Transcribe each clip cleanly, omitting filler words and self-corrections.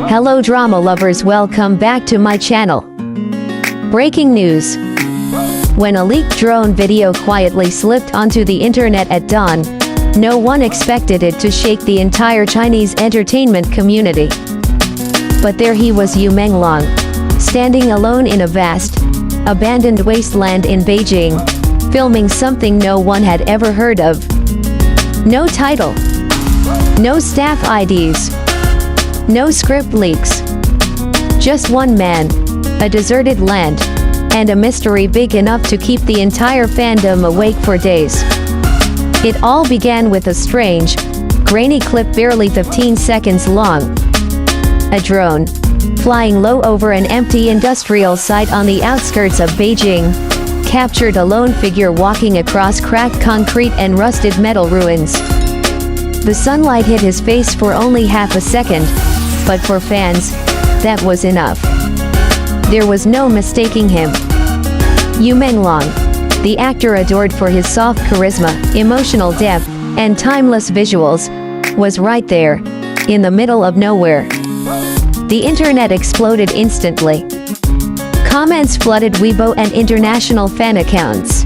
Hello drama lovers, welcome back to my channel. Breaking news. When a leaked drone video quietly slipped onto the internet at dawn, no one expected it to shake the entire Chinese entertainment community. But there he was, Menglong, standing alone in a vast, abandoned wasteland in Beijing, filming something no one had ever heard of. No title, no staff IDs, no script leaks. Just one man, a deserted land, and a mystery big enough to keep the entire fandom awake for days. It all began with a strange, grainy clip barely 15 seconds long. A drone, flying low over an empty industrial site on the outskirts of Beijing, captured a lone figure walking across cracked concrete and rusted metal ruins. The sunlight hit his face for only half a second, but for fans, that was enough. There was no mistaking him. Menglong, the actor adored for his soft charisma, emotional depth, and timeless visuals, was right there, in the middle of nowhere. The internet exploded instantly. Comments flooded Weibo and international fan accounts.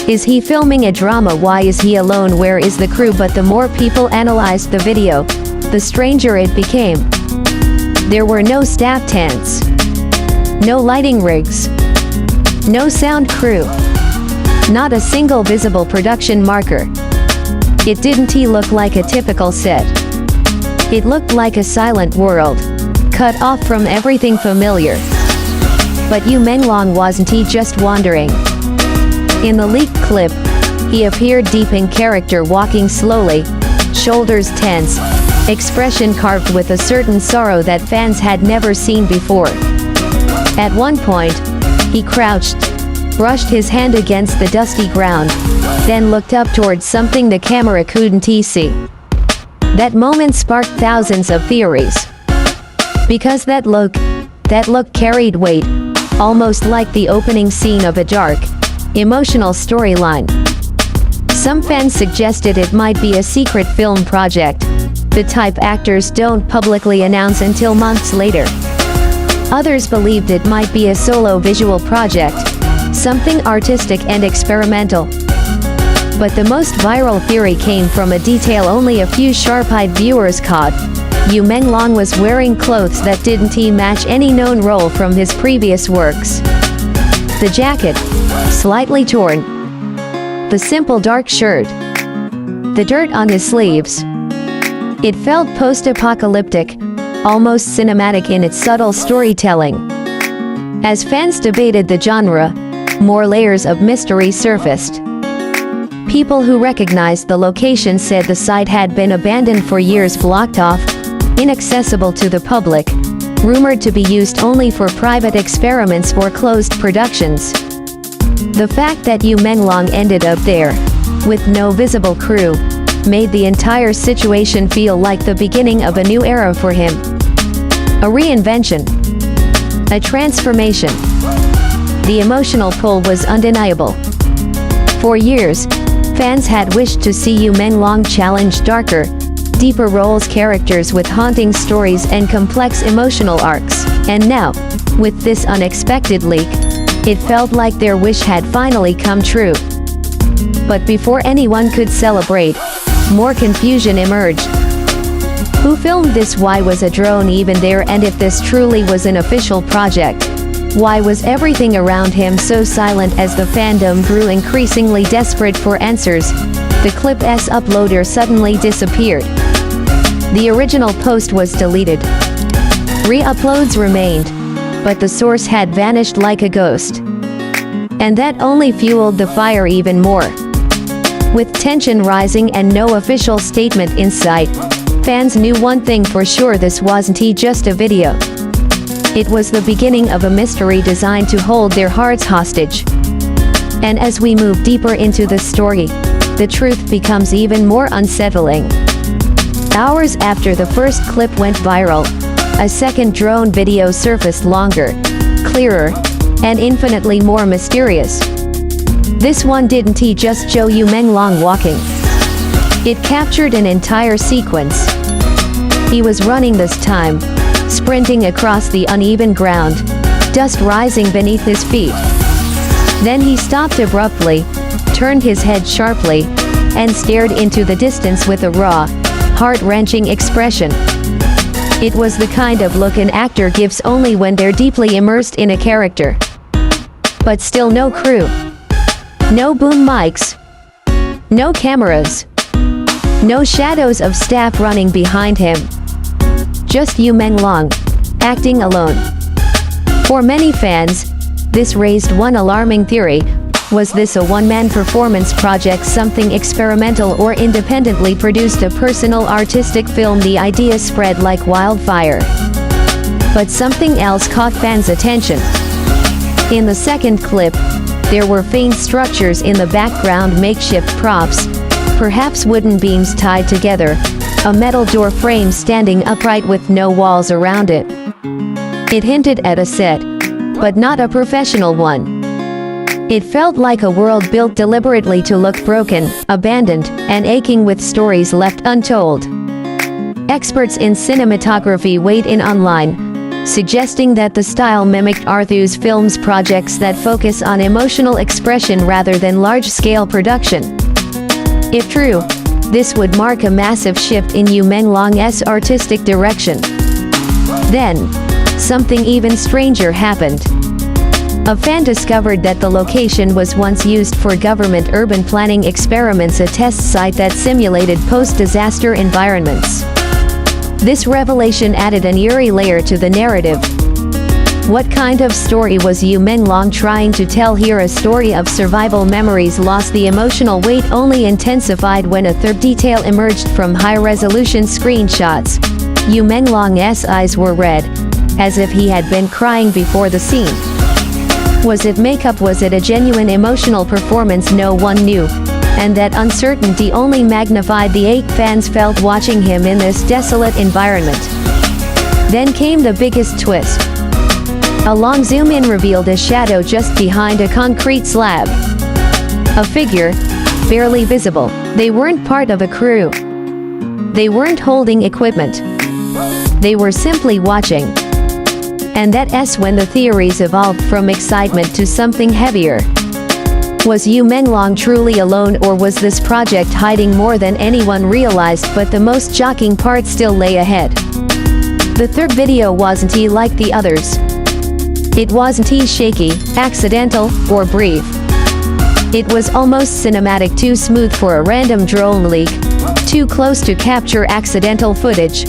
Is he filming a drama? Why is he alone? Where is the crew? But the more people analyzed the video, the stranger it became. There were no staff tents, no lighting rigs, no sound crew, not a single visible production marker. It didn't look like a typical set. It looked like a silent world, cut off from everything familiar. But Menglong wasn't just wandering. In the leaked clip, he appeared deep in character, walking slowly, shoulders tense, expression carved with a certain sorrow that fans had never seen before. At one point, he crouched, brushed his hand against the dusty ground, then looked up towards something the camera couldn't see. That moment sparked thousands of theories. Because that look carried weight, almost like the opening scene of a dark, emotional storyline. Some fans suggested it might be a secret film project, the type actors don't publicly announce until months later. Others believed it might be a solo visual project, something artistic and experimental. But the most viral theory came from a detail only a few sharp-eyed viewers caught. Menglong was wearing clothes that didn't match any known role from his previous works. The jacket, slightly torn. The simple dark shirt. The dirt on his sleeves. It felt post-apocalyptic, almost cinematic in its subtle storytelling. As fans debated the genre, more layers of mystery surfaced. People who recognized the location said the site had been abandoned for years, blocked off, inaccessible to the public, rumored to be used only for private experiments or closed productions. The fact that Menglong ended up there, with no visible crew, made the entire situation feel like the beginning of a new era for him. A reinvention. A transformation. The emotional pull was undeniable. For years, fans had wished to see Menglong challenge darker, deeper roles, characters with haunting stories and complex emotional arcs. And now, with this unexpected leak, it felt like their wish had finally come true. But before anyone could celebrate, more confusion emerged. Who filmed this? Why was a drone even there? And if this truly was an official project, why was everything around him so silent? As the fandom grew increasingly desperate for answers, the clip's uploader suddenly disappeared. The original post was deleted. Re-uploads remained, but the source had vanished like a ghost. And that only fueled the fire even more. With tension rising and no official statement in sight, fans knew one thing for sure: this wasn't just a video. It was the beginning of a mystery designed to hold their hearts hostage. And as we move deeper into the story, the truth becomes even more unsettling. Hours after the first clip went viral, a second drone video surfaced, longer, clearer, and infinitely more mysterious. This one didn't just show Menglong walking. It captured an entire sequence. He was running this time, sprinting across the uneven ground, dust rising beneath his feet. Then he stopped abruptly, turned his head sharply, and stared into the distance with a raw, heart-wrenching expression. It was the kind of look an actor gives only when they're deeply immersed in a character. But still no crew. No boom mics. No cameras. No shadows of staff running behind him. Just Menglong, acting alone. For many fans, this raised one alarming theory. Was this a one-man performance project, something experimental, or independently produced a personal artistic film? The idea spread like wildfire. But something else caught fans' attention. In the second clip, there were faint structures in the background, makeshift props, perhaps wooden beams tied together, a metal door frame standing upright with no walls around it. It hinted at a set, but not a professional one. It felt like a world built deliberately to look broken, abandoned, and aching with stories left untold. Experts in cinematography weighed in online, suggesting that the style mimicked Arthu's films, projects that focus on emotional expression rather than large-scale production. If true, this would mark a massive shift in Menglong's artistic direction. Then, something even stranger happened. A fan discovered that the location was once used for government urban planning experiments, a test site that simulated post-disaster environments. This revelation added an eerie layer to the narrative. What kind of story was Menglong trying to tell here? A story of survival, memories lost. The emotional weight only intensified when a third detail emerged from high-resolution screenshots. Menglong's eyes were red, as if he had been crying before the scene. Was it makeup? Was it a genuine emotional performance? No one knew, and that uncertainty only magnified the ache fans felt watching him in this desolate environment. Then came the biggest twist. A long zoom-in revealed a shadow just behind a concrete slab. A figure, barely visible. They weren't part of a crew. They weren't holding equipment. They were simply watching. And that's when the theories evolved from excitement to something heavier. Was Menglong truly alone, or was this project hiding more than anyone realized? But the most shocking part still lay ahead. The third video wasn't like the others. It wasn't shaky, accidental, or brief. It was almost cinematic, too smooth for a random drone leak, too close to capture accidental footage.